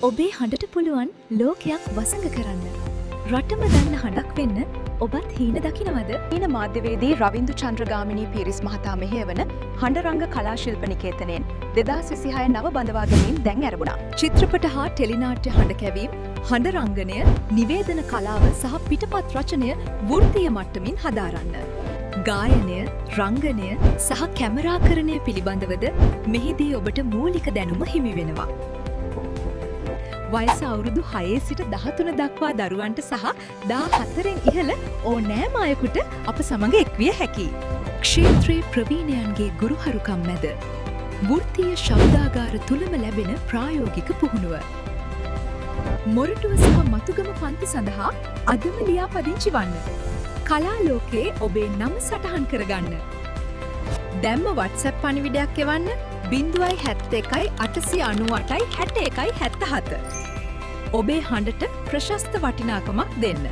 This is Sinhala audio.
ඔබේ හඬට පුළුවන් ලෝකයක් වසඟ කරන්න. රටම දන්න හඬක් වෙන්න ඔබත් හීන දකිනවද? හීන මාධ්‍යවේදී රවින්දු චන්ද්‍රගාමිණී පීරිස් මහතා මෙහෙයවන හඬරංග කලා ශිල්ප නිකේතනයෙන් 2026 නව බඳවා ගැනීම දැන් ඇරඹුණා. චිත්‍රපට හා ටෙලිනාට්‍ය හඬ කැවීම්, හඬරංගනය, නිවේදන කලාව සහ පිටපත් රචනය වෘත්තීය මට්ටමින් හදාරන්න. ගායනය, රංගනය සහ කැමරාකරණය පිළිබඳවද මෙහිදී ඔබට මූලික දැනුම හිමි වෙනවා. වයස අවුරුදු 6 සිට 13 දක්වා දරුවන්ට සහ 14න් ඉහළ ඕනෑම අයෙකුට අප සමග එක්විය හැකියි. ක්ෂේත්‍රයේ ප්‍රවීණයන්ගේ ගුරුහරුකම් මැද වෘත්තීය ශබ්දාගාර තුලම ලැබෙන ප්‍රායෝගික පුහුණුව. මොරටුව සහ මතුගම පන්ති සඳහා අදම ලියාපදිංචි වන්න. කලා ලෝකයේ ඔබේ නම සටහන් කරගන්න. දැම්ම WhatsApp පණිවිඩයක් එවන්න 071 898 61 77. ඔබේ හඬට ප්‍රශස්ත වටිනාකමක් දෙන්න.